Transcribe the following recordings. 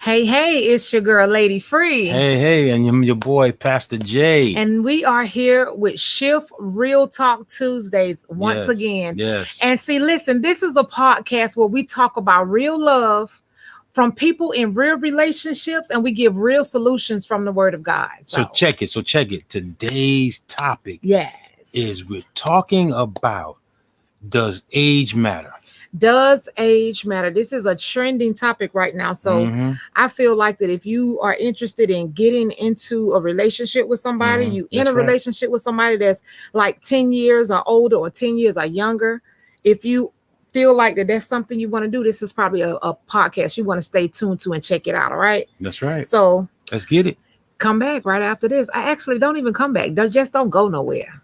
Hey, it's your girl, Lady Free. Hey, and your boy, Pastor J. And we are here with Shift Real Talk Tuesdays once Yes, again. yes. And see, listen, this is a podcast where we talk about real love from people in real relationships and we give real solutions from the Word of God. So check it. Today's topic yes. is we're talking about, does age matter? Does age matter? This is a trending topic right now. So I feel like that if you are interested in getting into a relationship with somebody, you in a relationship with somebody that's like 10 years or older or 10 years or younger, if you feel like that's something you want to do, this is probably a podcast you want to stay tuned to and check it out. All right. That's right. So let's get it. Come back right after this. I actually don't even come back. Just don't go nowhere.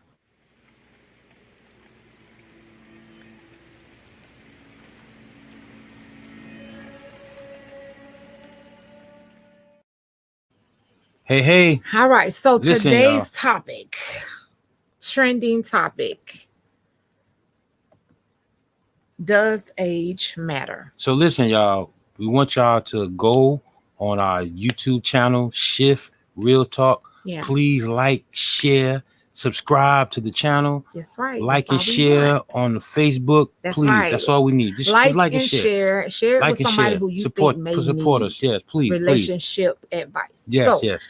Hey. All right. So listen, today's topic, trending topic. Does age matter? So listen, y'all. We want y'all to go on our YouTube channel, Shift Real Talk. Yeah. Please like, share, subscribe to the channel. That's right. Like and share on the Facebook. Please. Right. That's all we need. Just like and share. Share it with somebody who you support, think may support need us. Yes, please. Relationship advice. Yes, yes.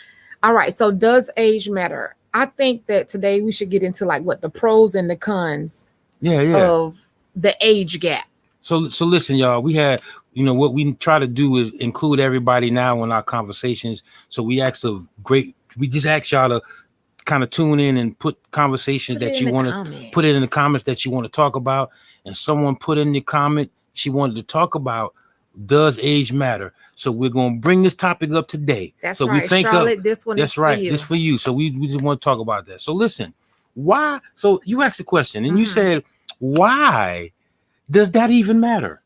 All right. So does age matter? I think that today we should get into like what the pros and the cons of the age gap. So listen, y'all, we had, what we try to do is include everybody now in our conversations. So we just ask y'all to kind of tune in and put conversations that you want to put it in the comments that you want to talk about. And someone put in the comment she wanted to talk about, does age matter? So we're going to bring this topic up today. That's so right. we think Charlotte, this one is right. For you. This for you. So we just want to talk about that. So listen, why? So you asked a question and you said, why does that even matter?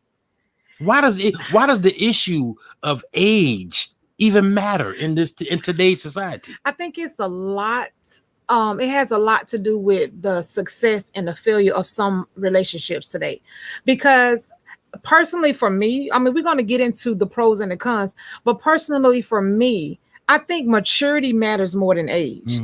Why does the issue of age even matter in today's society? I think it's a lot. It has a lot to do with the success and the failure of some relationships today. Because personally, for me, I mean, we're going to get into the pros and the cons, but personally, for me, I think maturity matters more than age.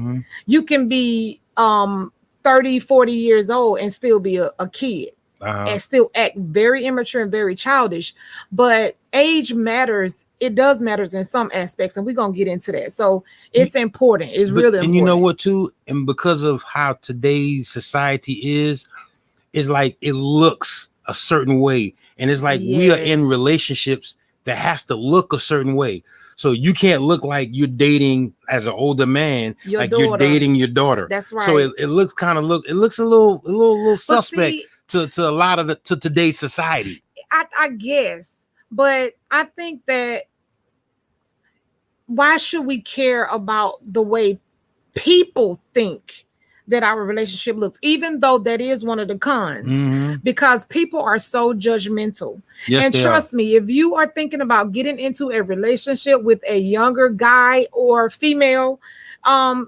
You can be 30, 40 years old and still be a kid. And still act very immature and very childish, but age matters. It does matters in some aspects, and we're gonna get into that. So it's important. It's really important. And you know what too? And because of how today's society is like it looks a certain way, and it's like we are in relationships that has to look a certain way. So you can't look like you're dating as an older man, you're dating your daughter. That's right. So it looks it looks a little suspect. To a lot of to today's society, I guess, but I think that why should we care about the way people think that our relationship looks, even though that is one of the cons, because people are so judgmental. Yes, and trust me, if you are thinking about getting into a relationship with a younger guy or female,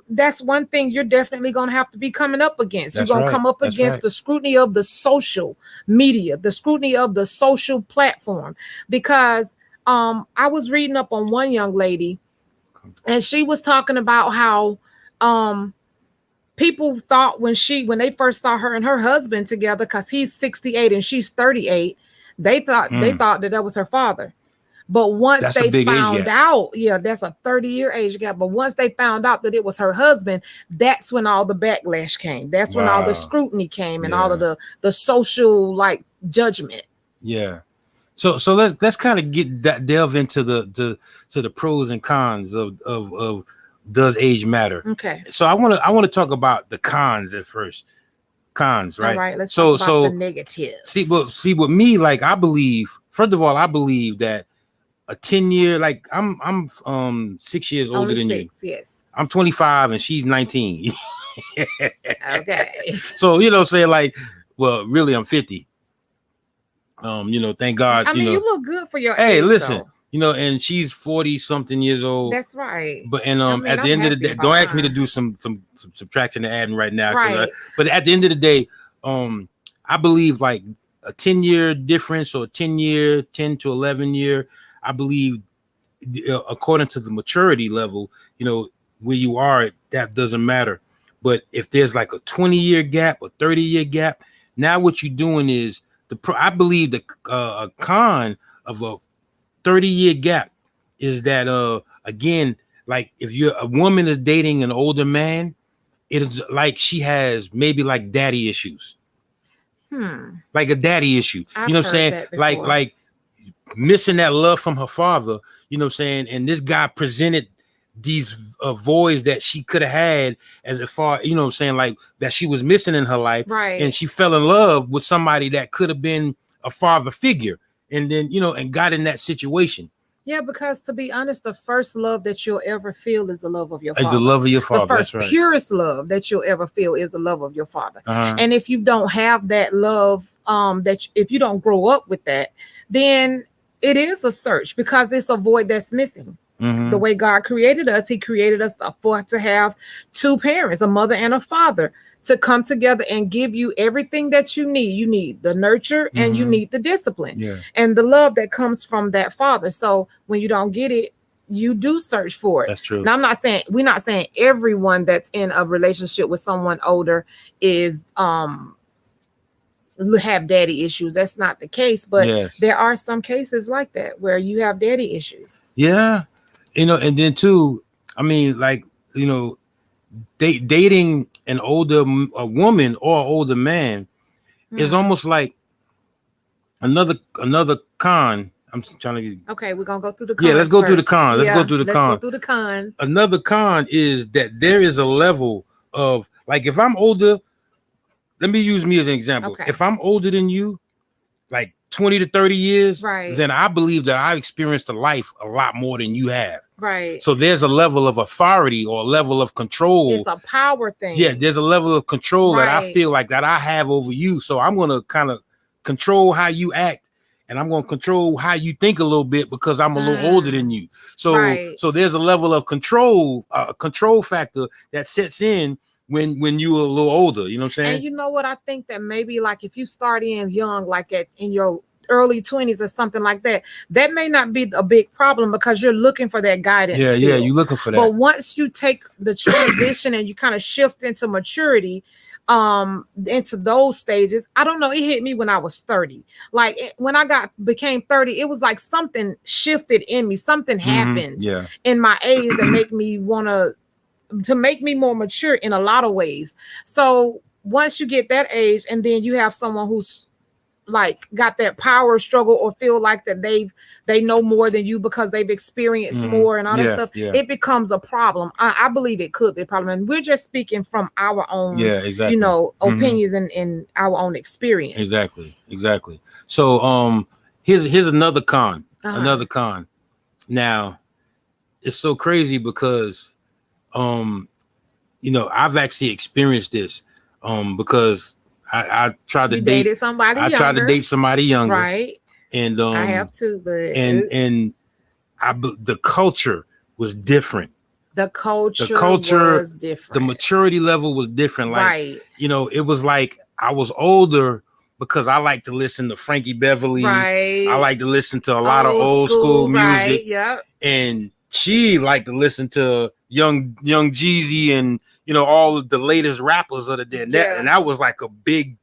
that's one thing you're definitely going to have to be coming up against. You're going to come up against the scrutiny of the social media, the scrutiny of the social platform, because I was reading up on one young lady and she was talking about how people thought when they first saw her and her husband together, because he's 68 and she's 38, they thought that was her father. But once they found out, that's a 30-year age gap. But once they found out that it was her husband, that's when all the backlash came. That's when all the scrutiny came and all of the social judgment. Yeah. So let's kind of delve into the pros and cons of does age matter. Okay. So I want to talk about the cons at first. Cons, right? All right. Let's talk about the negatives. See, with me, I believe. First of all, I believe that a 10-year, I'm 6 years older than you. Yes. I'm 25 and she's 19. Okay. So well, really, I'm 50. Thank God. I mean, you look good for your age. Hey, listen. Though. And she's 40 something years old. That's right. But at the end of the day, don't ask me to do some subtraction and adding right now. Right. But at the end of the day, I believe a 10-year difference or 10 to 11 year, I believe according to the maturity level, where you are, that doesn't matter. But if there's like a 20-year gap, a 30-year gap, now what you're doing is I believe the a con of a 30-year gap is that again, like if a woman is dating an older man, it is like she has maybe like daddy issues. Like a daddy issue. I've you know what I'm saying? heard that before. Like missing that love from her father, you know what I'm saying? And this guy presented these voids that she could have had as far, you know what I'm saying, like that she was missing in her life. Right. And she fell in love with somebody that could have been a father figure. And then, and got in that situation. Yeah, because to be honest, the first love that you'll ever feel is the love of your father. The love of your father. The first that's right. purest love that you'll ever feel is the love of your father. Uh-huh. And if you don't have that love, if you don't grow up with that, then it is a search because it's a void that's missing. Mm-hmm. The way God created us, he created us to have two parents, a mother and a father, to come together and give you everything that you need. You need the nurture and you need the discipline and the love that comes from that father. So when you don't get it, you do search for it. That's true. Now, we're not saying everyone that's in a relationship with someone older is have daddy issues. That's not the case, but there are some cases like that where you have daddy issues. Yeah. And then too, I mean, like, dating an older woman or older man is almost like another con. I'm trying to get... Okay, we're gonna go through the cons. Yeah, let's go first. through the cons. Let's go through the cons. Another con is that there is a level of, like, if I'm older, let me use me as an example. Okay. If I'm older than you, like 20 to 30 years, right, then I believe that I experienced a life a lot more than you have. Right. So there's a level of authority or a level of control. It's a power thing. Yeah, there's a level of control that I feel like that I have over you. So I'm going to kind of control how you act, and I'm going to control how you think a little bit because I'm a little older than you. So so there's a level of control factor that sets in when you're a little older, you know what I'm saying? And you know what? I think that maybe like if you start in young, like in your early 20s or something like that, that may not be a big problem because you're looking for that guidance. Yeah, still. you're looking for that. But once you take the transition and you kind of shift into maturity, into those stages, I don't know, it hit me when I was 30. Like when I became 30, it was like something shifted in me, something happened in my age that make me to make me more mature in a lot of ways. So once you get that age and then you have someone who's like got that power struggle or feel like that they know more than you because they've experienced more and all that stuff, it becomes a problem. I believe it could be a problem. And we're just speaking from our own, opinions and our own experience. Exactly. So here's another con. Another con. Now, it's so crazy because I've actually experienced this because I tried to date somebody. I tried to date somebody younger, right? And I have to, but the culture was different. The culture was different. The maturity level was different. Like, it was like I was older because I like to listen to Frankie Beverly. Right. I like to listen to a lot of old school music. Right. Yep. And she liked to listen to young Jeezy and all of the latest rappers of the day. And that was like a big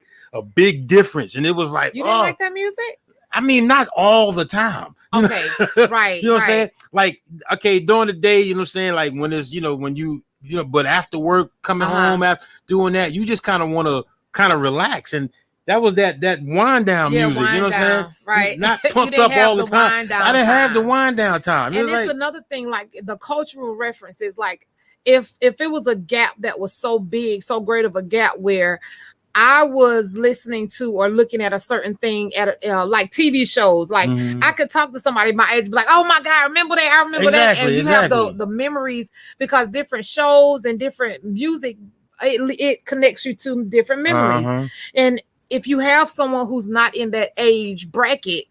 difference. And it was like, you didn't like that music? I mean, not all the time. Okay, right. You know what I'm saying? Like, okay, during the day, you know what I'm saying? Like when it's, when you but after work, coming home after doing that, you just kind of want to kind of relax. And that was that wind down music, you know what I'm saying? Right. Not pumped up all the time. I didn't have the wind down time. And it's another thing, like the cultural references, like if it was a gap that was so big, so great of a gap where I was listening to or looking at a certain thing at like TV shows, like I could talk to somebody my age, be like, "Oh my God, I remember that! I remember that!" And you have the memories because different shows and different music, it connects you to different memories. And if you have someone who's not in that age bracket,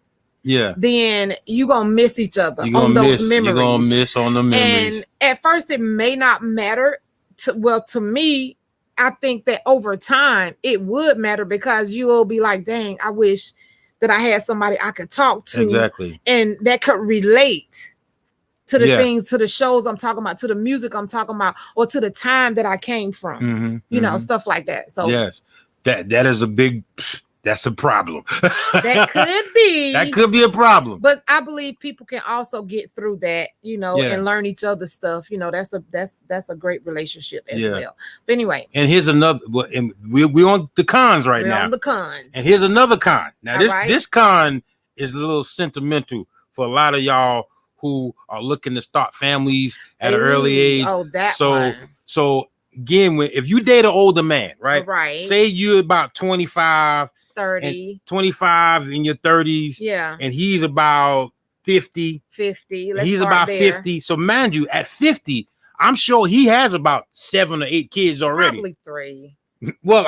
then you're gonna miss each other on those memories. You're gonna miss on the memories. And at first, it may not matter. To me, I think that over time it would matter because you will be like, dang, I wish that I had somebody I could talk to. Exactly. And that could relate to the Yeah. things, to the shows I'm talking about, to the music I'm talking about, or to the time that I came from. Mhm, You know, mhm. stuff like that. So Yes, that is a big. That's a problem. that could be. That could be a problem. But I believe people can also get through that, you know, Yeah. and learn each other's stuff. You know, that's a great relationship as Yeah. well. But anyway, And here's another. And we're on the cons right we're now. on the cons. And here's another con. Now, All this right. this con is a little sentimental for a lot of y'all who are looking to start families at an early Ooh, age. Oh, that So, one. so again, if you date an older man, right? Right. Say you're about 25, 30. 25 in your 30s, Yeah. and he's about 50. 50. And Let's he's start about there. 50. So, mind you, at 50, I'm sure he has about 7 or 8 kids already. Probably 3. Well,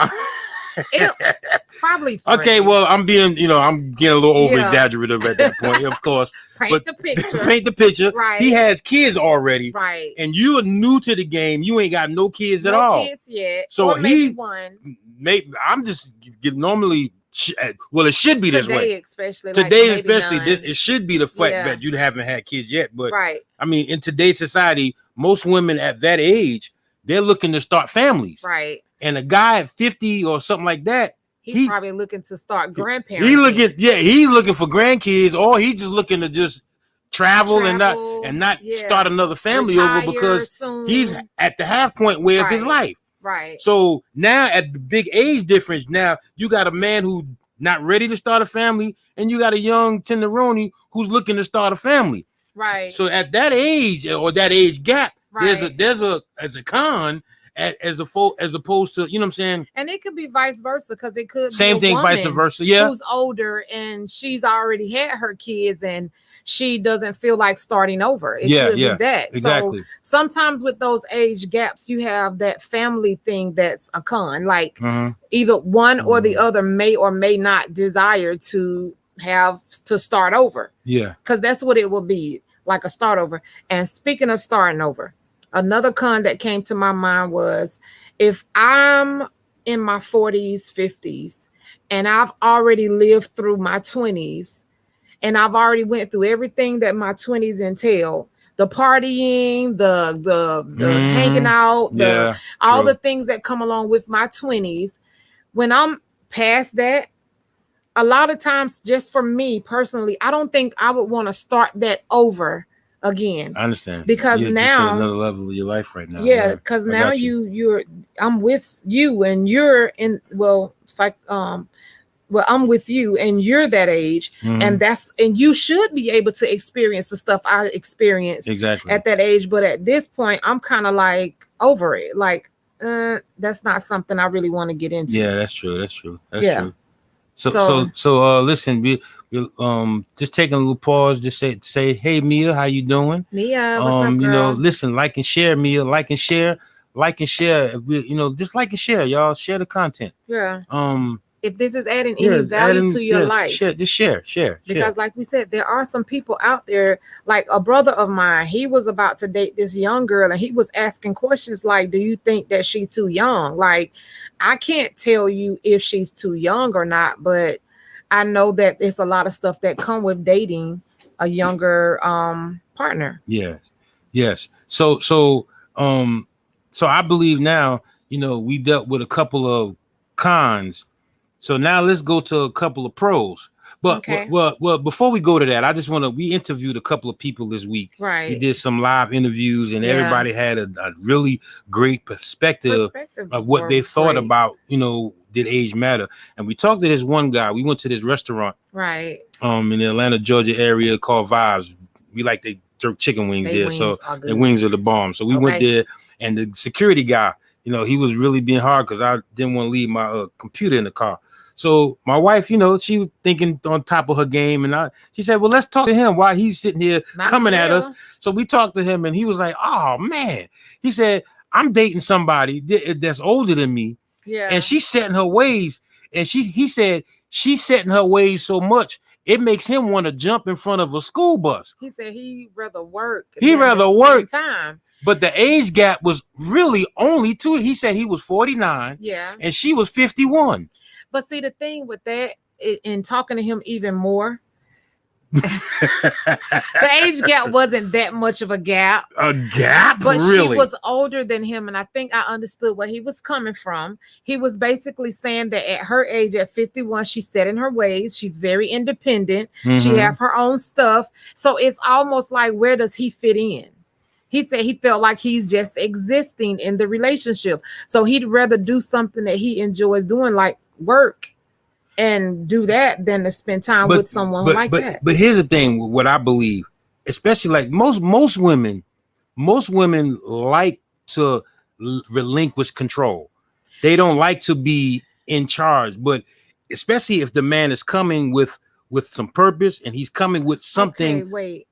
Probably 3. okay, well, I'm getting a little over Yeah. exaggerative at that point, of course. paint but the picture. Paint the picture. Right. He has kids already, Right. and you are new to the game. You ain't got no kids at No all. kids yet. So or maybe one. Maybe I'm just normally. Well, it should be this way. Especially. Today, like maybe especially, none. it should be the fact Yeah. that you haven't had kids yet. But Right. I mean, in today's society, most women at that age, they're looking to start families. Right. And a guy at 50 or something like that, He's probably looking to start grandparenting. he's looking for grandkids, or he's just looking to just travel and not yeah. start another family Retire over because soon. he's at the half point way of his life. Right. So now at the big age difference, now you got a man who not ready to start a family, and you got a young tenderoni who's looking to start a family. Right. So at that age or that age gap, Right. there's a con as opposed to, you know what I'm saying? And it could be vice versa, because it could Same be a thing, vice woman versa. Yeah. who's older and she's already had her kids and she doesn't feel like starting over. It could be that. Exactly. So sometimes with those age gaps, you have that family thing that's a con. Like either one or the other may or may not desire to have to start over. Yeah. Because that's what it will be, like a start over. And speaking of starting over, another con that came to my mind was if I'm in my 40s, 50s, and I've already lived through my 20s, and I've already went through everything that my 20s entail, the partying, the hanging out, all the things that come along with my 20s. When I'm past that, a lot of times, just for me personally, I don't think I would want to start that over again. I understand. Because you're now just at another level of your life right now. because now I'm with you and you're in, I'm with you and you're that age, and you should be able to experience the stuff I experienced exactly at that age. But at this point, I'm kind of like over it. Like, that's not something I really want to get into. Yeah, that's true. That's true. So listen, we just taking a little pause. Just say, hey Mia, how you doing? Mia, what's up, girl? Listen, like and share, Mia, like and share. Just like and share, y'all. Share the content. Yeah. If this is adding any value to your life, share. Because like we said, there are some people out there, like a brother of mine, he was about to date this young girl and he was asking questions like, do you think that she's too young? Like, I can't tell you if she's too young or not, but I know that there's a lot of stuff that come with dating a younger partner. Yes. So I believe now, we dealt with a couple of cons. So now let's go to a couple of pros. But well, before we go to that, I just we interviewed a couple of people this week. Right. We did some live interviews and everybody had a really great perspective of what they thought about, did age matter? And we talked to this one guy. We went to this restaurant. Right. In the Atlanta, Georgia area called Vibes. We like they jerk chicken wings there. So the wings are the bomb. So we went there, and the security guy, he was really being hard because I didn't want to leave my computer in the car. So my wife, she was thinking on top of her game, and she said, well, let's talk to him while he's sitting here coming at us. So we talked to him, and he was like, oh, man. He said, I'm dating somebody that's older than me, and she's setting her ways. And he said, she's setting her ways so much, it makes him want to jump in front of a school bus. He said he'd rather work. Time. But the age gap was really only 2. He said he was 49. Yeah. And she was 51. But see, the thing with that, in talking to him even more, The age gap wasn't that much of a gap. A gap, But really? she was older than him, and I think I understood where he was coming from. He was basically saying that at her age, at 51, she's set in her ways. She's very independent. She Mhm. have her own stuff. So it's almost like, where does he fit in? He said he felt like he's just existing in the relationship. So he'd rather do something that he enjoys doing, like work, and do that than to spend time with someone like that. But here's the thing: what I believe, especially like most women like to relinquish control. They don't like to be in charge, but especially if the man is coming with some purpose and he's coming with something. Okay, wait.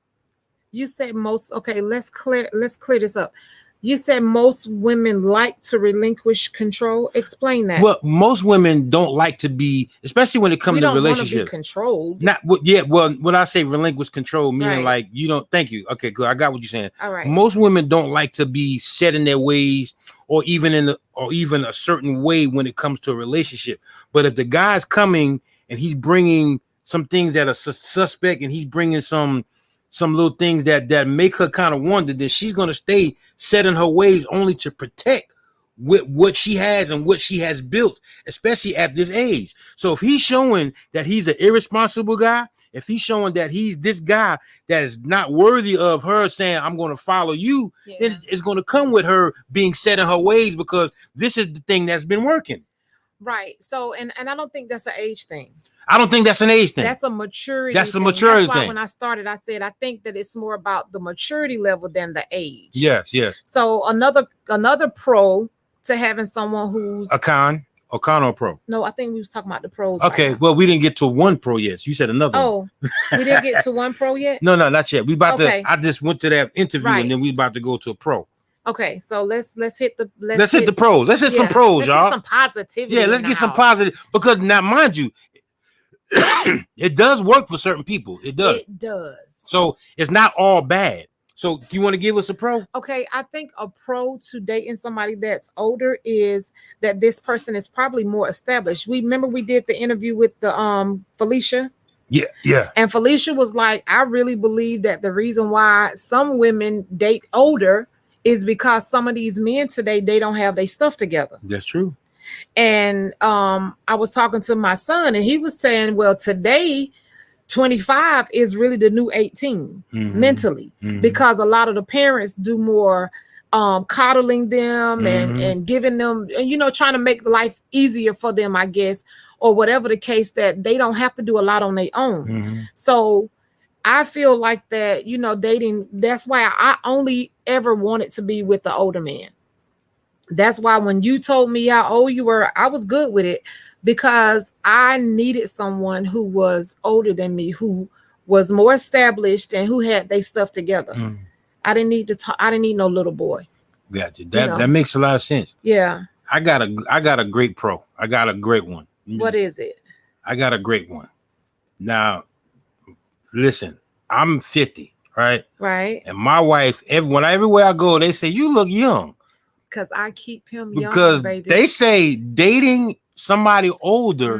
You said most. Okay, let's clear this up. You said most women like to relinquish control. Explain that. Well, most women don't like to be, especially when it comes to relationships. Be controlled. Not yeah. Well, when I say relinquish control, meaning Right. like you don't. Thank you. Okay, good. I got what you're saying. All right. Most women don't like to be set in their ways, or even a certain way when it comes to a relationship. But if the guy's coming and he's bringing some things that are suspect, and he's bringing some little things that make her kind of wonder, then she's going to stay set in her ways only to protect what she has and what she has built, especially at this age. So if he's showing that he's an irresponsible guy, if he's showing that he's this guy that is not worthy of her saying, I'm going to follow you, then it's going to come with her being set in her ways, because this is the thing that's been working. Right. So, and I don't think that's an age thing. I don't think that's an age thing. That's a maturity. That's a thing. maturity That's why thing. when I started, I said I think that it's more about the maturity level than the age. Yes. So another pro to having someone who's A con or pro. no, I think we was talking about the pros. Okay, right now. well, we didn't get to one pro yet. You said another one. Oh, we didn't get to one pro yet. No, not yet. We about Okay. to. I just went to that interview, Right. and then we about to go to a pro. Okay, so let's hit the Let's hit the pros. Let's hit some pros, let's y'all. Get some positivity. Yeah, let's get some positive, because now, mind you, it does work for certain people. It does. It does. So it's not all bad. So you want to give us a pro? Okay, I think a pro to dating somebody that's older is that this person is probably more established. We did the interview with the Felicia. Yeah. And Felicia was like, I really believe that the reason why some women date older is because some of these men today, they don't have their stuff together. That's true. And I was talking to my son, and he was saying, well, today 25 is really the new 18 mentally, because a lot of the parents do more coddling them and giving them, trying to make life easier for them, I guess, or whatever the case, that they don't have to do a lot on their own. So I feel like that, dating, that's why I only ever wanted to be with the older man. That's why when you told me how old you were, I was good with it, because I needed someone who was older than me, who was more established and who had their stuff together. I didn't need to talk. I didn't need no little boy. Gotcha. That makes a lot of sense. Yeah. I got a great pro. I got a great one. What is it? I got a great one. Now, listen, I'm 50, right? Right. And my wife, everywhere I go, they say, you look young. Because I keep him young, Because baby. they say dating somebody older,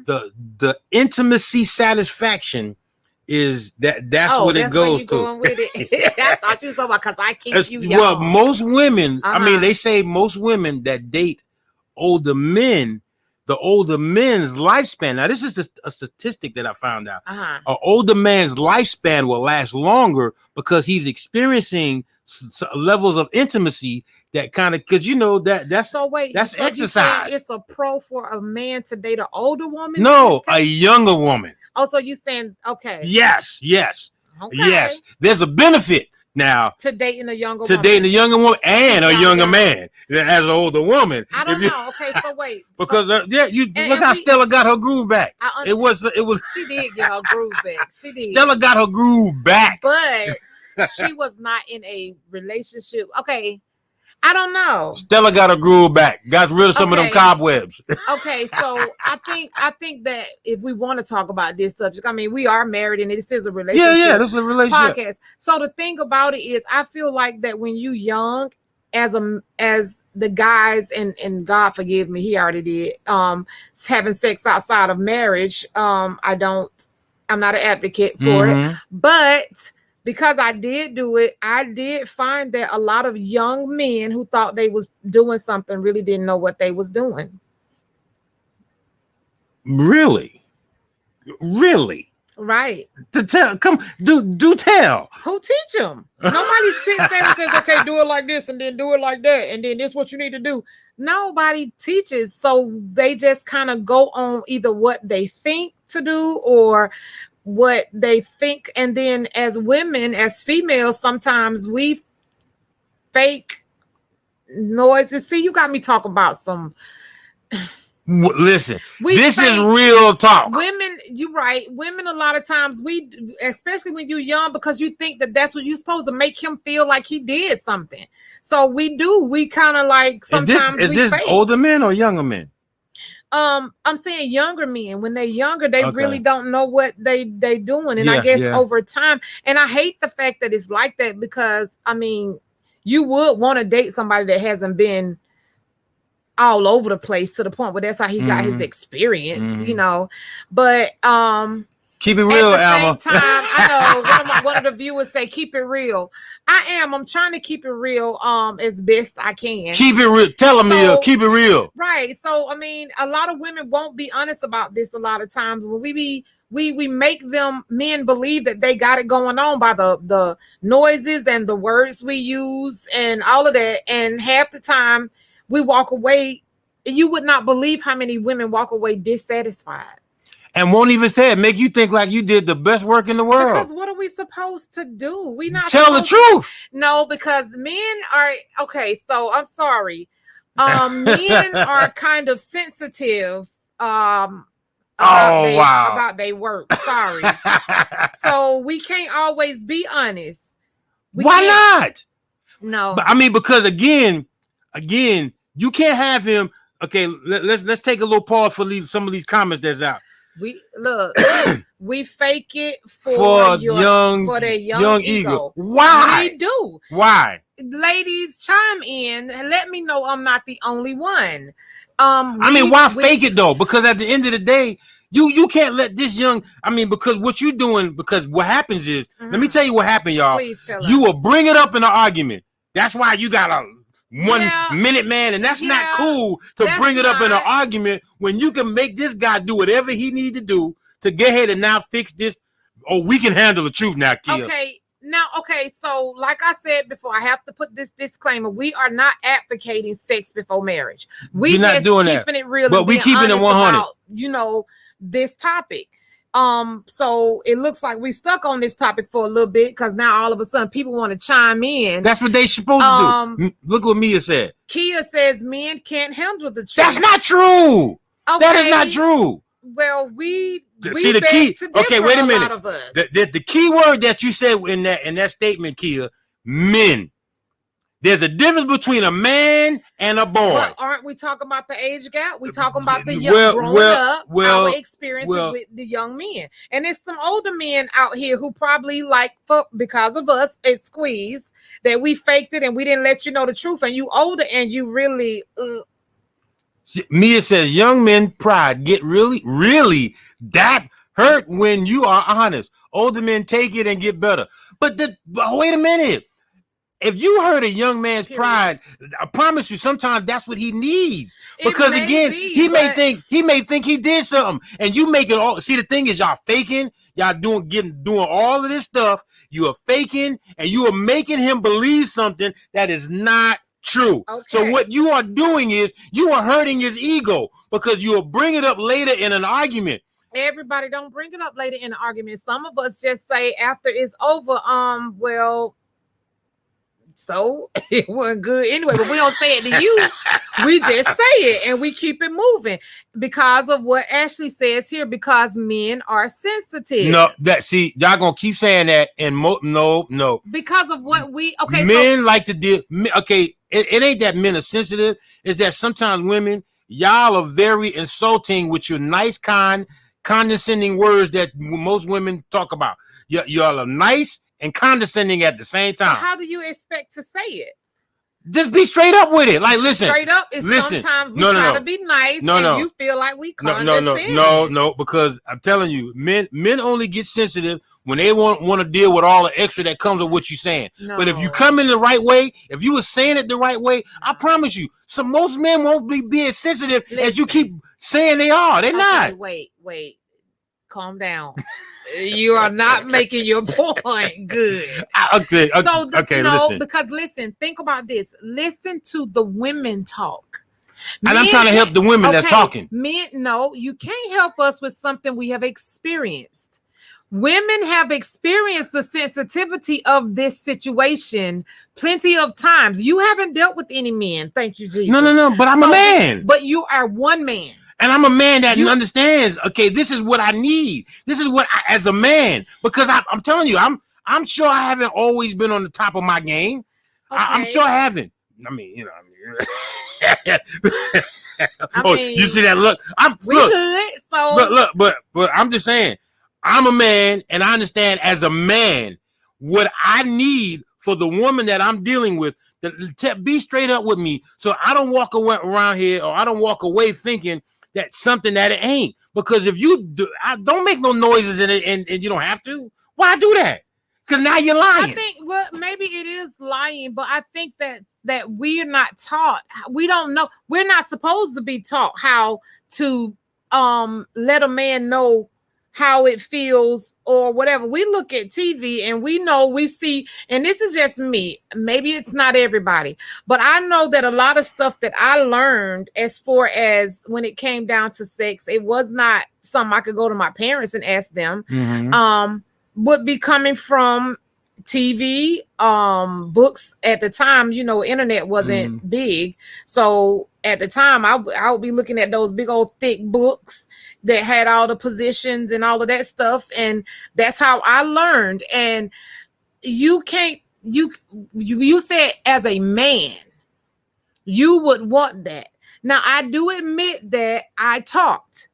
the intimacy satisfaction is that's what it goes to. Going with it. I thought you were talking about because I keep you young. Well, most women, I mean, they say most women that date older men, the older men's lifespan. Now, this is just a statistic that I found out. An older man's lifespan will last longer because he's experiencing levels of intimacy that kind of, because that's so wait, that's exercise. It's a pro for a man to date an older woman? No, a younger woman. Oh, so you saying okay? Yes. Okay. Yes. There's a benefit now to dating a younger woman and a younger man as an older woman. I don't know. Okay, so wait. Because look how Stella got her groove back. It was she did get her groove back. She did. Stella got her groove back. But she was not in a relationship. Okay. I don't know. Stella got her groove back. Got rid of some of them cobwebs. Okay, so I think that if we want to talk about this subject, I mean, we are married and this is a relationship. Yeah, this is a relationship podcast. So the thing about it is, I feel like that when you young, as the guys, and God forgive me, he already did, having sex outside of marriage, I don't I'm not an advocate for it, Mhm. but because I did do it, I did find that a lot of young men who thought they was doing something really didn't know what they was doing. Really? Right. To tell, come do tell. Who teach them? Nobody sits there and says, okay, do it like this and then do it like that. And then this is what you need to do. Nobody teaches. So they just kind of go on either what they think to do or what they think. And then as women, as females, sometimes we fake noises. See, you got me talking about some. Listen, this is fake real talk. women. You right. Women, a lot of times especially when you're young, because you think that that's what you're supposed to make him feel like he did something. So we kind of like sometimes is this fake. older men or younger men? I'm saying younger men. When they're younger, they Okay. really don't know what they doing. And I guess over time, and I hate the fact that it's like that, because I mean, you would want to date somebody that hasn't been all over the place to the point where that's how he got his experience, you know. But keep it real, at the Alma. same time, I know one of the viewers say keep it real. I'm trying to keep it real as best I can. Keep it real. Tell them, Mia, keep it real. Right. So I mean, a lot of women won't be honest about this a lot of times. When we make them men believe that they got it going on by the noises and the words we use and all of that. And half the time we walk away, and you would not believe how many women walk away dissatisfied. And won't even say it, make you think like you did the best work in the world. Because what are we supposed to do? We not tell the truth. No, because men are okay. So I'm sorry. Men are kind of sensitive. About their work. Sorry. So we can't always be honest. Why not? No. But I mean, because again, you can't have him. Okay, let's take a little pause for some of these comments that's out. We we fake it for their young ego. Why? We do. Why? Ladies, chime in and let me know I'm not the only one. Why fake it though? Because at the end of the day, you can't let this young. Because what you're doing. Because what happens is, let me tell you what happened, y'all. Please tell us. You will bring it up in an argument. That's why you got a 1 minute man, and that's not cool to bring it up in an argument when you can make this guy do whatever he need to do to get ahead and now fix this. Oh, we can handle the truth now, Kia. Okay, so like I said before, I have to put this disclaimer: we are not advocating sex before marriage. We're not doing keeping it real, but we keeping it 100. About, this topic. So it looks like we stuck on this topic for a little bit because now all of a sudden people want to chime in. That's what they supposed to do. Look what Mia said. Kia says men can't handle the truth. That's not true. Okay. That is not true. Well, we see the key. Okay, wait a minute. Of us. The key word that you said in that statement, Kia, men. There's a difference between a man and a boy. Well, aren't we talking about the age gap? We talking about the young growing up, our experiences with the young men. And there's some older men out here who probably because of us, it squeezed, that we faked it and we didn't let you know the truth. And you older and you really... Mia says, young men pride get really that hurt when you are honest. Older men take it and get better. But wait a minute. If you hurt a young man's pride, I promise you, sometimes that's what he needs. Because again, he may think he did something, and you make it all. See, the thing is, y'all faking, y'all doing all of this stuff. You are faking, and you are making him believe something that is not true. Okay. So what you are doing is you are hurting his ego because you will bring it up later in an argument. Everybody don't bring it up later in an argument. Some of us just say after it's over, so it wasn't good anyway, but we don't say it to you. We just say it and we keep it moving because of what Ashley says here, because men are sensitive. No, y'all gonna keep saying that and no. Because of what men like to deal. Okay, it ain't that men are sensitive. It's that sometimes women, y'all are very insulting with your nice, condescending words that most women talk about. Y'all are nice and condescending at the same time. How do you expect to say it? Just be straight up with it. Like, listen. Straight up is listen. sometimes we No, try no. to be nice No, and no. you feel like we No, condescend. no, because I'm telling you, men only get sensitive when they want to deal with all the extra that comes with what you're saying. No. But if you come in the right way, if you were saying it the right way, I promise you, most men won't be as sensitive as you keep saying they are. They're not. Wait. Calm down. You are not making your point good. Okay. So, Listen. because listen, think about this. Listen to the women talk. And I'm trying to help the women that's talking. Men, no, you can't help us with something we have experienced. Women have experienced the sensitivity of this situation plenty of times. You haven't dealt with any men. Thank you, Jesus. No, but I'm a man. But you are one man. And I'm a man that understands, okay, this is what I need. This is what as a man, because I'm telling you, I'm sure I haven't always been on the top of my game. Okay. I'm sure I haven't. I mean, you see that look? But I'm just saying, I'm a man and I understand as a man what I need for the woman that I'm dealing with to be straight up with me. So I don't walk around here or I don't walk away thinking that's something that it ain't. Because if you do, I don't make no noises in it and you don't have to. Why do that? Because now you're lying. I think maybe it is lying, but I think that we're not taught. We don't know. We're not supposed to be taught how to let a man know how it feels or whatever. We look at TV and we see, and this is just me. Maybe it's not everybody, but I know that a lot of stuff that I learned as far as when it came down to sex, it was not something I could go to my parents and ask them. Mm-hmm. Would be coming from TV, books at the time. Internet wasn't big, so at the time I would be looking at those big old thick books that had all the positions and all of that stuff, and that's how I learned. And you can't you said as a man you would want that. Now I do admit that I talked.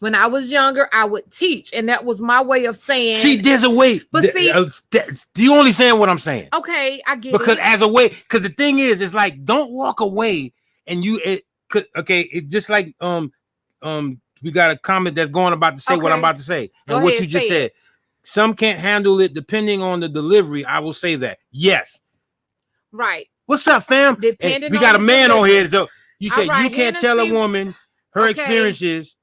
When I was younger, I would teach, and that was my way of saying. See, there's a way. But you only saying what I'm saying. Okay, I get because it. As a way, because the thing is, it's like don't walk away, and it just like we got a comment that's going about to say what I'm about to say, and what you just said. Some can't handle it depending on the delivery. I will say that. Yes. Right. What's up, fam? We got a man on here. So you said you can't tell a woman her experiences.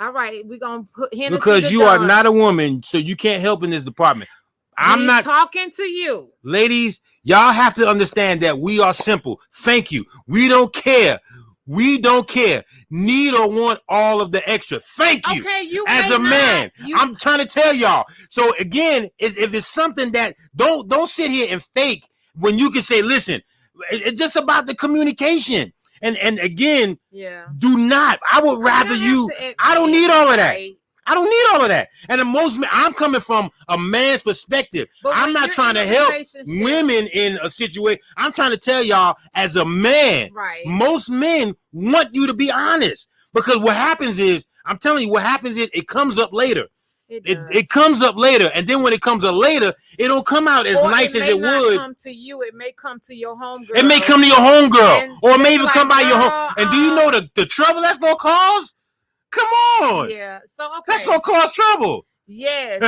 All right, we're gonna put Hennessy because you are not a woman, so you can't help in this department. I'm not talking to you, ladies. Y'all have to understand that we are simple. Thank you. We don't care. We don't care. Need or want all of the extra. Thank you. Okay, you as a man, I'm trying to tell y'all. So again, if it's something that don't sit here and fake when you can say, listen, it's just about the communication. And again, do not. I would rather you. I don't need all of that. I don't need all of that. And I'm coming from a man's perspective. I'm not trying to help women in a situation. I'm trying to tell y'all, as a man, most men want you to be honest. Because what happens is, I'm telling you, it comes up later. It comes up later, and then when it comes up later, it don't come out as nice as it would. Come to you, it may come to your homegirl. It may come to your homegirl, or it may even come by your home. And do you know the trouble that's gonna cause? Come on. Yeah. So okay. That's gonna cause trouble. Yes.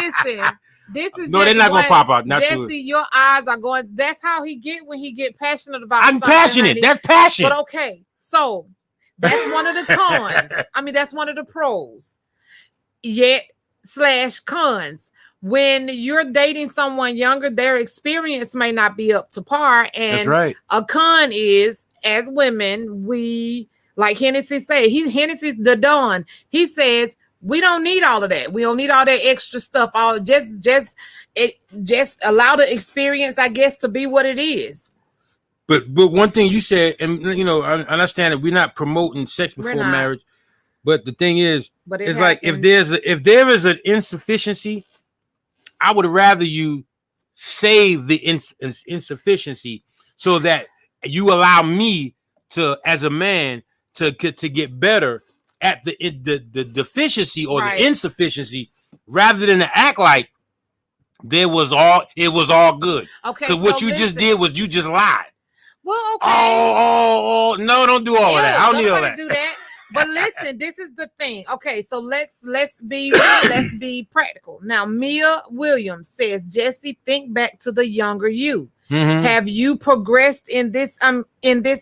Listen. This is no, they're not gonna pop out. Not Jesse, your eyes are going. That's how he get when he get passionate about. I'm passionate. Honey. That's passion. But okay, so that's one of the cons. I mean, that's one of the pros. Yet / cons. When you're dating someone younger, their experience may not be up to par. And that's right. A con is, as women, we like Hennessy say, Hennessy's the Don. He says we don't need all of that. We don't need all that extra stuff. Just allow the experience, I guess, to be what it is. But one thing you said, and I understand that we're not promoting sex before marriage. But the thing is, it's like if there is an insufficiency, I would rather you save the insufficiency so that you allow me to, as a man, to get better at the deficiency or the insufficiency, rather than to act like it was all good. Okay, Because what so you just listen. did was you just lied. Well, okay. Oh, no, don't do all of that. I don't need all that. Do that. But listen, this is the thing. Okay, so let's be practical. Now, Mia Williams says, Jesse, think back to the younger you. Mhm. Have you progressed in this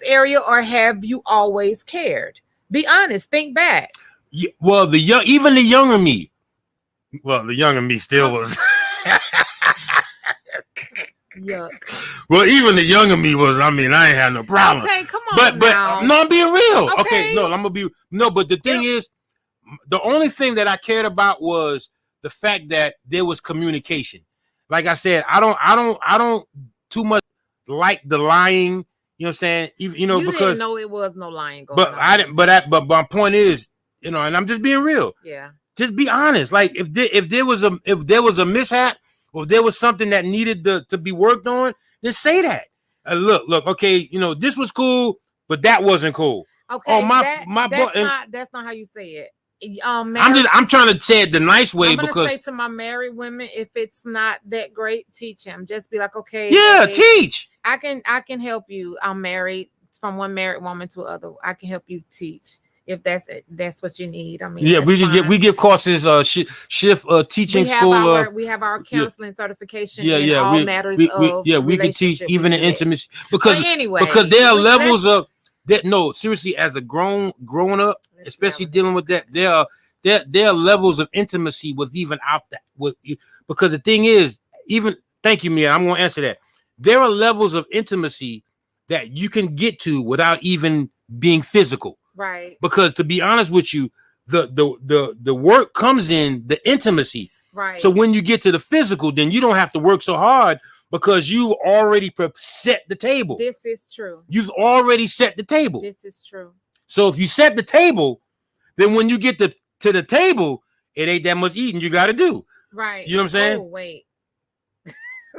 area, or have you always cared? Be honest. Think back. Yeah, well, even the younger me. Well, the younger me still was. Yuck. Well, even the younger me was. I mean, I ain't had no problem. Okay, come on. But now. no, I'm being real. Okay. Okay, no, I'm gonna be no. But the thing is, the only thing that I cared about was the fact that there was communication. Like I said, I don't too much like the lying. You know what I'm saying? You because didn't know it was no lying going but on. I didn't. But my point is, and I'm just being real. Yeah. Just be honest. Like if there was a mishap, or if there was something that needed to be worked on, then say that. Look. Okay, this was cool, but that wasn't cool. Okay. Oh, that's not how you say it. I'm trying to say it the nice way. I'm gonna because say to my married women, if it's not that great, teach him. Just be like, okay, yeah, babe, teach. I can help you. I'm married from one married woman to other. I can help you teach if that's what you need. I mean, yeah, we give courses, shift teaching school. We have our counseling certification. Yeah, in all matters of we can teach even in intimacy because there are levels of that. No, seriously, as a grown up, especially dealing with that, there are levels of intimacy with even out that because the thing is, even thank you, Mia. I'm going to answer that. There are levels of intimacy that you can get to without even being physical. Right. Because to be honest with you, the work comes in the intimacy. Right. So when you get to the physical, then you don't have to work so hard because you already set the table. This is true. You've already set the table. This is true. So if you set the table, then when you get to the table, it ain't that much eating you got to do. Right. You know what I'm saying? Oh, wait.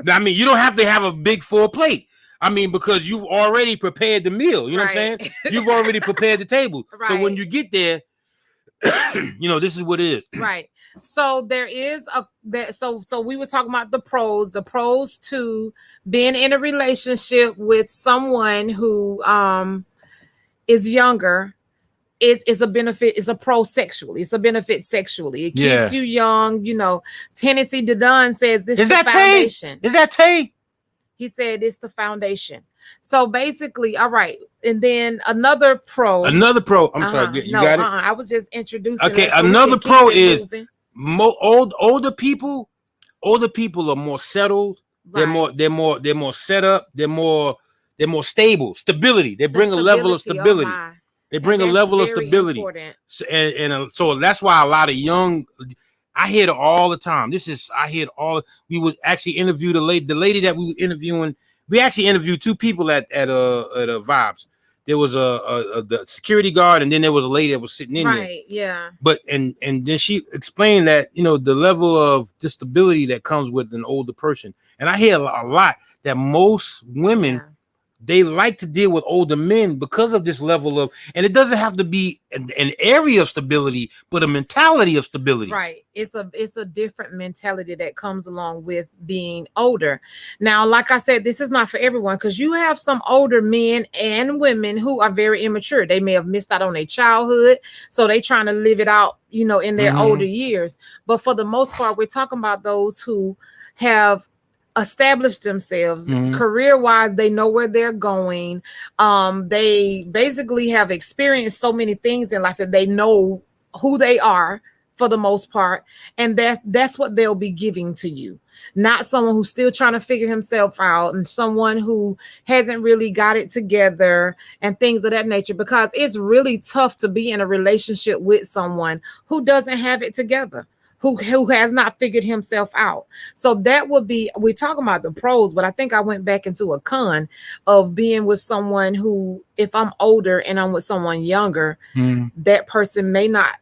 I mean, you don't have to have a big full plate. I mean, because you've already prepared the meal. You know what I'm saying? You've already prepared the table. Right. So when you get there, this is what it is. Right. So there is so we were talking about the pros to being in a relationship with someone who is younger. Is a benefit, is a pro sexually. It's a benefit sexually. It keeps you young. Tennessee Dedon says this is the foundation. Is that Tay? He said it's the foundation. So basically, all right. And then another pro. I'm sorry. You got it? I was just introducing. Okay, another pro is older people. Older people are more settled. Right. They're more set up. They're more stable. Stability. They bring a level of stability. They bring a level of stability. So, and so that's why a lot of young. I hear it all the time. We would actually interview the lady that we were interviewing. We actually interviewed two people at Vibes. There was the security guard, and then there was a lady that was sitting in there. Right. Yeah. But and then she explained that the level of the stability that comes with an older person, and I hear a lot that most women. Yeah. They like to deal with older men because of this level of, and it doesn't have to be an area of stability, but a mentality of stability. Right. It's a different mentality that comes along with being older. Now, like I said, this is not for everyone because you have some older men and women who are very immature. They may have missed out on their childhood, so they're trying to live it out, in their older years. But for the most part, we're talking about those who have established themselves career-wise. They know where they're going. They basically have experienced so many things in life that they know who they are for the most part, and that's what they'll be giving to you, not someone who's still trying to figure himself out and someone who hasn't really got it together and things of that nature, because it's really tough to be in a relationship with someone who doesn't have it together, who has not figured himself out. So that would be, we're talking about the pros, but I think I went back into a con of being with someone who, if I'm older and I'm with someone younger, that person may not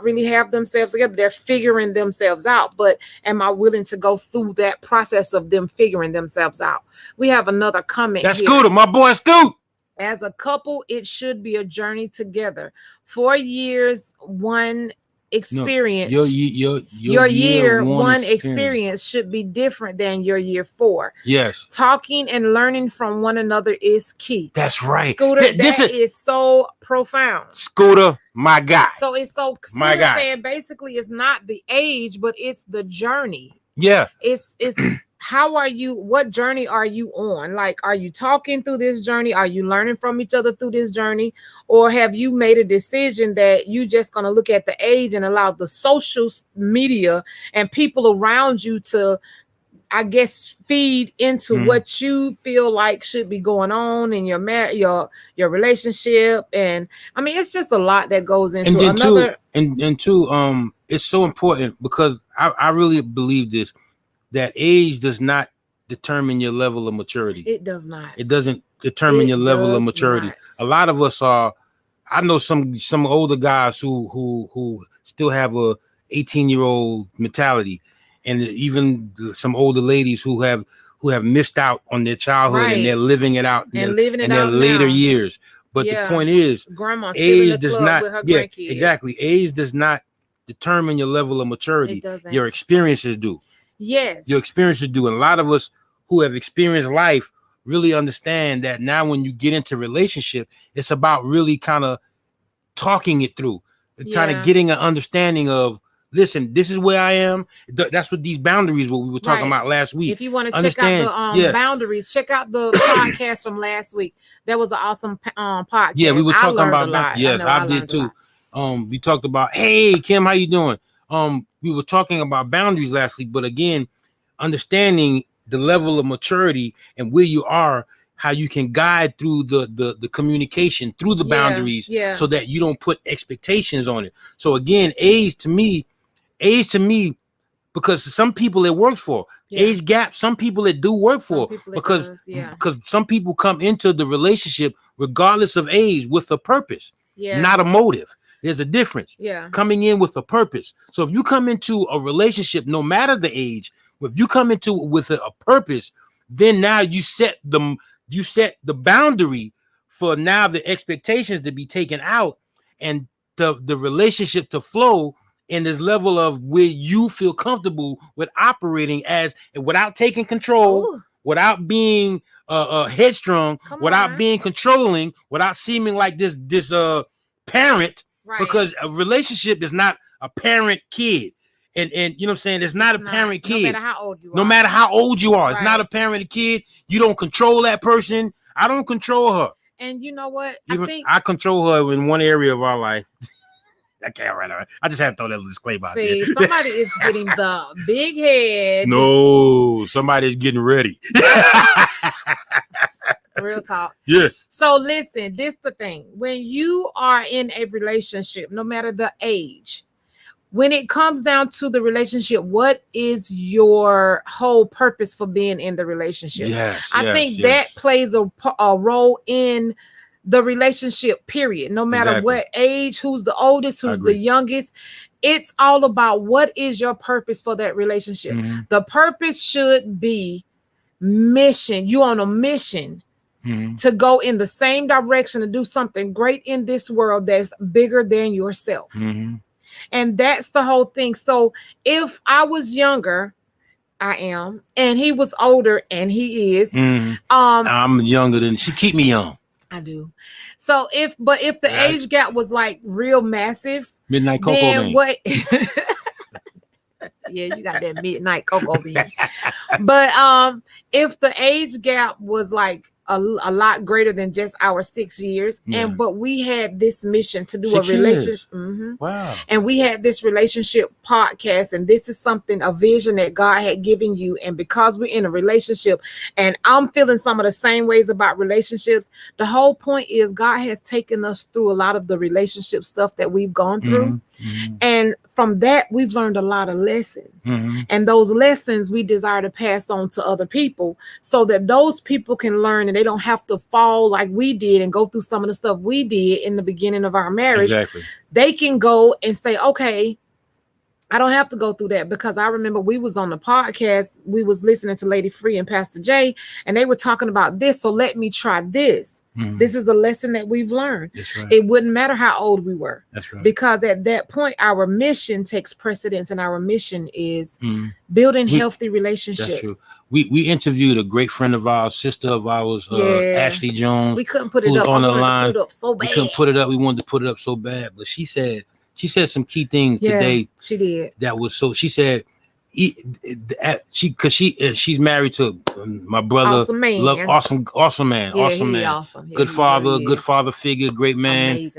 really have themselves together. They're figuring themselves out, but am I willing to go through that process of them figuring themselves out? We have another comment. That's Scooter, my boy Scoot. As a couple, it should be a journey together. 4 years, one experience. Your year one experience should be different than your year 4. Yes. Talking and learning from one another is key. That's right. Scooter, this is so profound. Scooter, my guy. So it's so my Scooter guy. saying basically it's not the age, but it's the journey. Yeah. It's how are you, what journey are you on? Like, are you talking through this journey? Are you learning from each other through this journey? Or have you made a decision that you just going to look at the age and allow the social media and people around you to, I guess, feed into what you feel like should be going on in your your relationship? And I mean, it's just a lot that goes into and then another. Two, it's so important because I really believe this, that age does not determine your level of maturity. It does not. It doesn't determine your level of maturity. Not. A lot of us are. I know some older guys who still have a 18-year-old mentality, and even some older ladies who have missed out on their childhood and they're living it out in their later years. But the point is, Grandma age does not. Yeah, exactly. Age does not determine your level of maturity. It doesn't. Your experiences do. Yes. Your experiences do. And a lot of us who have experienced life really understand that now when you get into relationship, it's about really kind of talking it through, kind of getting an understanding of, listen, this is where I am. That's what these boundaries, what we were talking about last week. If you want to check out the boundaries, check out the podcast from last week. That was an awesome podcast. Yeah, we were talking about that. Yes, I did too. We talked about, hey, Kim, how you doing? We were talking about boundaries last week, but again, understanding the level of maturity and where you are, how you can guide through the communication through the boundaries, so that you don't put expectations on it. So again, age to me, because some people it works for. Age gap, some people it do work for, because some people come into the relationship regardless of age with a purpose, not a motive. There's a difference. Coming in with a purpose. So if you come into a relationship, no matter the age, if you come into it with a purpose, then now you set the boundary for now the expectations to be taken out and the relationship to flow in this level of where you feel comfortable with operating as, without taking control, without being headstrong, without being controlling, without seeming like this parent. Because a relationship is not a parent kid. And you know what I'm saying? It's not a parent kid. No matter how old you are. No matter how old you are. It's not a parent kid. You don't control that person. I don't control her. And you know what? I control her in one area of our life. I can't right now. I just had to throw that disclaimer out there. Somebody is getting the big head. No, somebody's getting ready. Real talk. Yeah. So listen, this the thing. When you are in a relationship, no matter the age, when it comes down to the relationship, what is your whole purpose for being in the relationship? I think that plays a role in the relationship, period. No matter what age, who's the oldest, who's the youngest, it's all about what is your purpose for that relationship. The purpose should be mission. You on a mission to go in the same direction to do something great in this world that's bigger than yourself. And that's the whole thing. So if I was younger, I am, and he was older, and he is. I'm younger than she. Keep me young. I do. So if the age gap was like real massive, midnight cocoa then bean. What? Yeah, you got that midnight cocoa bean. But if the age gap was like a lot greater than just our 6 years, but we had this mission to do 6 a relationship. Wow. And we had this relationship podcast, and this is something, a vision that God had given you. And because we're in a relationship, and I'm feeling some of the same ways about relationships, the whole point is God has taken us through a lot of the relationship stuff that we've gone through. And from that, we've learned a lot of lessons. And those lessons we desire to pass on to other people so that those people can learn and they don't have to fall like we did and go through some of the stuff we did in the beginning of our marriage. They can go and say, okay, I don't have to go through that, because I remember we was on the podcast, we was listening to Lady Free and Pastor Jay, and they were talking about this. So let me try this. This is a lesson that we've learned. That's right. It wouldn't matter how old we were. That's right. Because at that point, our mission takes precedence, and our mission is Mhm. building healthy relationships. That's true. We interviewed a great friend of ours, sister of ours, Ashley Jones. We couldn't put it who's up on the I wanted to line. put it up so bad. We couldn't put it up. We wanted to put it up so bad, but she said some key things today. She did. That was so. She said she's married to my brother. Awesome man. Awesome man. Yeah, awesome man. Awesome. Yeah, good father. Good father figure. Great man.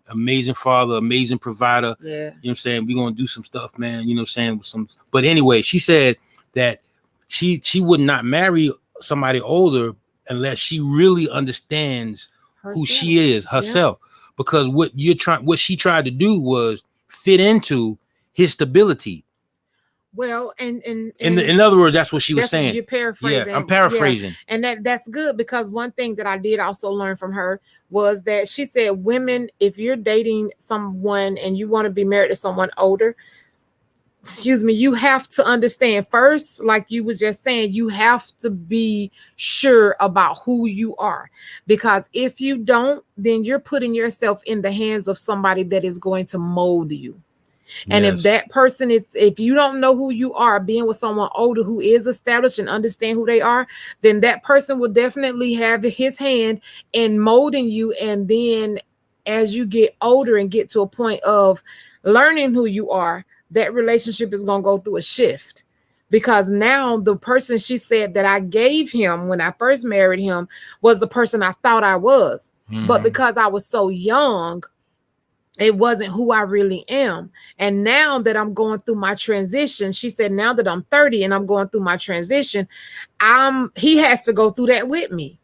Amazing father. Amazing provider. Yeah. You know what I'm saying? We're gonna do some stuff, man. You know what I'm saying? But anyway, she said that she would not marry somebody older unless she really understands who she is herself. Yeah. Because what she tried to do was fit into his stability. Well, and in other words, that's what she was saying. You're paraphrasing. Yeah, I'm paraphrasing. Yeah. And that's good, because one thing that I did also learn from her was that she said, women, if you're dating someone and you want to be married to someone older, you have to understand first, like you was just saying, you have to be sure about who you are, because if you don't, then you're putting yourself in the hands of somebody that is going to mold you. And if that person if you don't know who you are, being with someone older who is established and understand who they are, then that person will definitely have his hand in molding you. And then as you get older and get to a point of learning who you are, that relationship is going to go through a shift, because now the person she said that I gave him when I first married him was the person I thought I was. But because I was so young, it wasn't who I really am. And now that I'm going through my transition, she said, now that I'm 30 and I'm going through my transition, he has to go through that with me,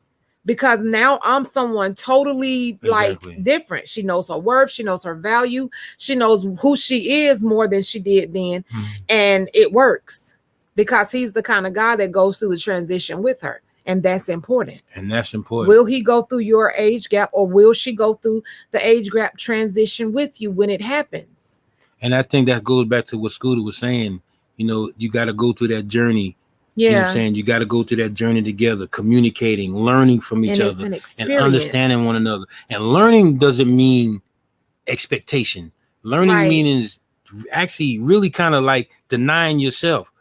because now I'm someone totally like different. She knows her worth. She knows her value. She knows who she is more than she did then. And it works because he's the kind of guy that goes through the transition with her. And that's important. Will he go through your age gap, or will she go through the age gap transition with you when it happens? And I think that goes back to what Scooter was saying. You know, you got to go through that journey. Yeah. You know what I'm saying? You got to go through that journey together, communicating, learning from each other, and understanding one another. And learning doesn't mean expectation. Learning means actually really kind of like denying yourself.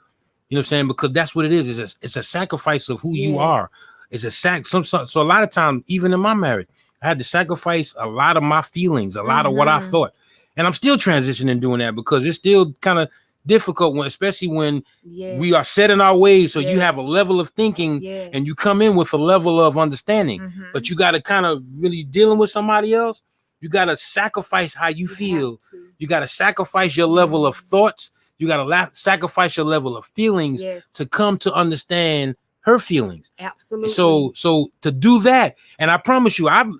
You know what I'm saying? Because that's what it is. It's a sacrifice of who you are. It's a so a lot of times, even in my marriage, I had to sacrifice a lot of my feelings, a lot of what I thought. And I'm still transitioning doing that, because it's still kind of difficult, especially when we are set in our ways. So you have a level of thinking and you come in with a level of understanding, but you got to kind of really dealing with somebody else. You got to sacrifice how you feel. You got to sacrifice your level of thoughts. You got to sacrifice your level of feelings to come to understand her feelings. Absolutely. So to do that, and I promise you, I'm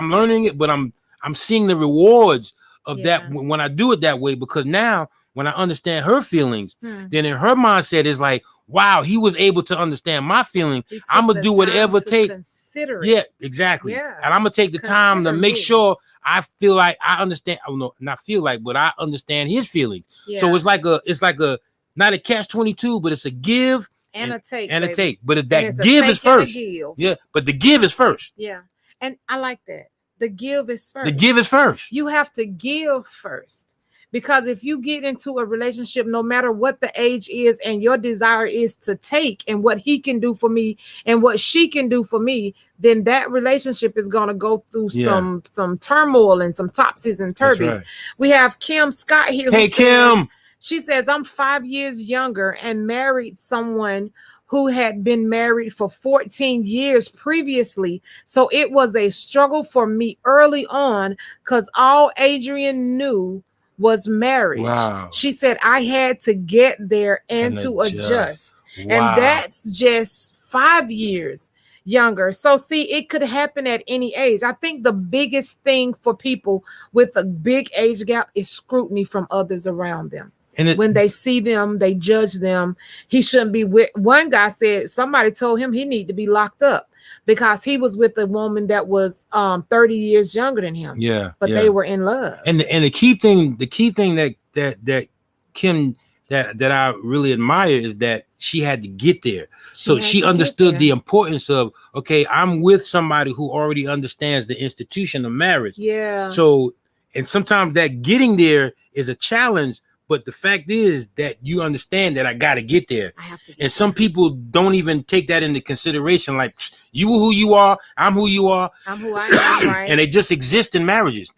learning it, but I'm seeing the rewards of that when I do it that way, because now when I understand her feelings, then in her mindset is like, wow, he was able to understand my feeling. I'm gonna do whatever it takes. Yeah, exactly. Yeah. And I'm gonna take the time to make sure I feel like I understand. I don't know, not feel like, but I understand his feelings. Yeah. So it's like a not a catch-22, but it's a give and a take. And a take. But that give is first. Yeah, but the give is first. Yeah. And I like that. The give is first. The give is first. You have to give first. Because if you get into a relationship, no matter what the age is, and your desire is to take, and what he can do for me and what she can do for me, then that relationship is going to go through some turmoil and some topsies and turbies. Right. We have Kim Scott here. Hey, Kim. She says, I'm 5 years younger and married someone who had been married for 14 years previously. So it was a struggle for me early on, because all Adrian knew was marriage. Wow. She said I had to get there and to adjust. Wow. And that's just 5 years younger. So see, it could happen at any age. I think the biggest thing for people with a big age gap is scrutiny from others around them. And when they see them, they judge them. He shouldn't be with. One guy said somebody told him he needed to be locked up because he was with a woman that was 30 years younger than him. Yeah, but they were in love. And the key thing that Kim that I really admire is that she had to get there. So had she to get understood there. the importance of, okay, I'm with somebody who already understands the institution of marriage. Yeah. So, and sometimes that getting there is a challenge, but the fact is that you understand that I got to get there. I have to get And some people don't even take that into consideration. Like, you who you are, I'm who you are. I'm who I am, right? And they just exist in marriages.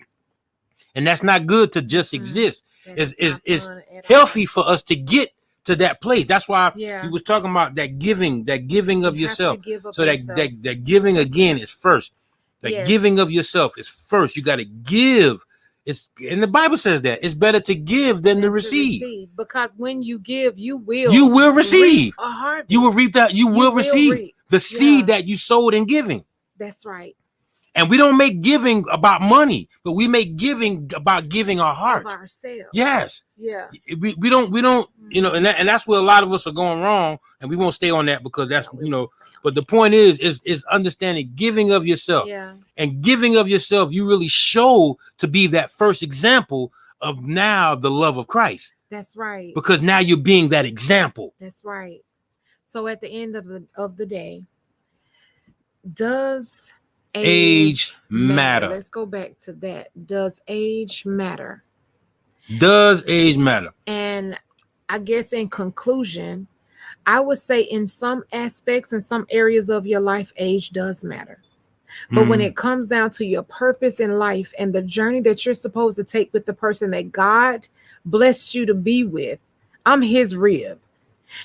And that's not good to just exist. It's healthy for us to get to that place. That's why you was talking about that giving of yourself. So that giving again is first. That giving of yourself is first. You got to give. It's, and the Bible says that it's better to give than to receive. Because when you give, you will receive a harvest. You will reap that. You will receive reap. The seed that you sowed in giving. That's right. And we don't make giving about money, but we make giving about giving our heart. Of ourselves. Yes. Yeah. We don't, you know, and that's where a lot of us are going wrong. And we won't stay on that because that's, you know, but the point is understanding giving of yourself. Yeah. And giving of yourself, you really show to be that first example of now the love of Christ. That's right. Because now you're being that example. That's right. So at the end of the day, does age matter? Let's go back to that. Does age matter? Does age matter? And I guess in conclusion, I would say in some aspects, in some areas of your life, age does matter. But when it comes down to your purpose in life and the journey that you're supposed to take with the person that God blessed you to be with, I'm his rib.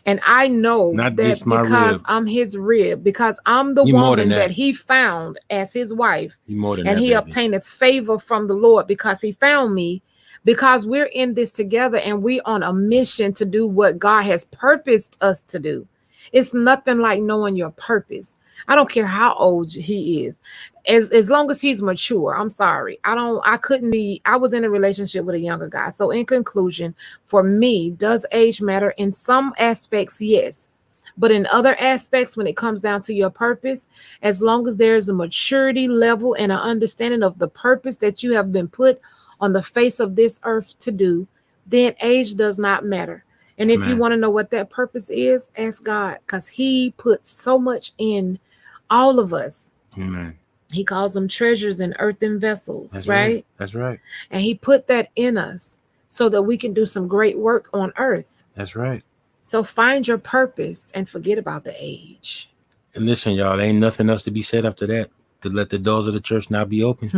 And I know that because I'm his rib, because I'm the woman that he found as his wife, and he obtained favor from the Lord because he found me, because we're in this together and we on a mission to do what God has purposed us to do. It's nothing like knowing your purpose. I don't care how old he is, as long as he's mature. I'm sorry. I was in a relationship with a younger guy. So in conclusion, for me, does age matter? In some aspects, yes. But in other aspects, when it comes down to your purpose, as long as there's a maturity level and an understanding of the purpose that you have been put on the face of this earth to do, then age does not matter. And if you want to know what that purpose is, ask God, because he put so much in all of us. Amen. He calls them treasures in earthen vessels. That's right. That's right. And he put that in us so that we can do some great work on earth. That's right. So find your purpose and forget about the age. And listen, y'all, there ain't nothing else to be said after that. To let the doors of the church now be open.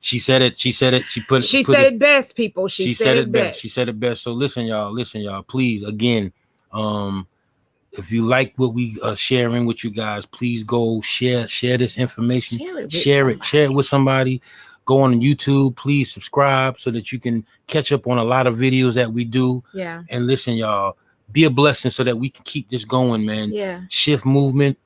She said it. She said it. She said it best, people. She said it best. She said it best. So listen, y'all. Please, again, if you like what we are sharing with you guys, please go share this information. Share it with somebody. Go on YouTube. Please subscribe so that you can catch up on a lot of videos that we do. Yeah. And listen, y'all, be a blessing so that we can keep this going, man. Yeah. Shift movement.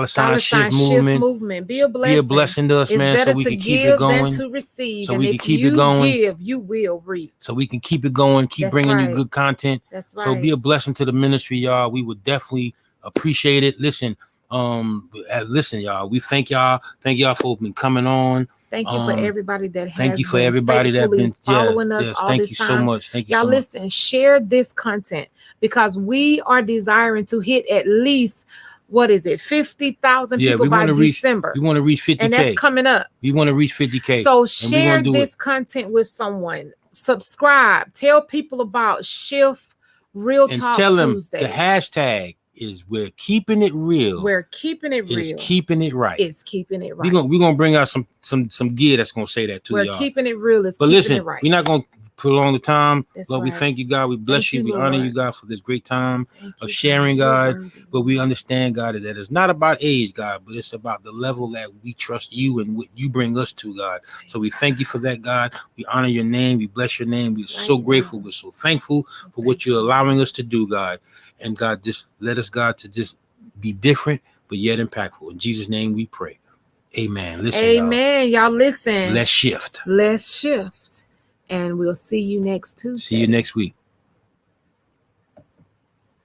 $sign shift movement. Be a blessing. Be a blessing to us, it's man, so we can keep it going. To receive. So and we can keep it going. Give, you will reap. So we can keep it going. Keep bringing you good content. That's right. So be a blessing to the ministry, y'all. We would definitely appreciate it. Listen, y'all. We thank y'all. Thank y'all for coming on. Thank you for everybody that has. Thank you for everybody that been following us all thank this you time. So much. Thank you. Y'all so listen, much. Share this content because we are desiring to hit at least 50,000 people by December. We want to reach 50K. And that's coming up. We want to reach 50K. So share this content with someone. Subscribe. Tell people about Shift Real Talk Tuesday. And tell them the hashtag is we're keeping it real. We're keeping it real. It's keeping it right. It's keeping it right. We're gonna bring out some gear that's gonna say that too, y'all. We're keeping it real. It's but keeping listen, it right. We're not gonna prolong the time. That's Lord, right. we thank you, God. We bless you. We honor you, God, for this great time of sharing, God. But we understand, God, that it's not about age, God, but it's about the level that we trust you and what you bring us to, God. So we thank you for that, God. We honor your name. We bless your name. We're so grateful. We're so thankful for what you're allowing us to do, God. And God, just let us, God, to just be different, but yet impactful. In Jesus' name we pray. Amen. Listen, amen. Y'all listen. Let's shift. And we'll see you next Tuesday. See you next week.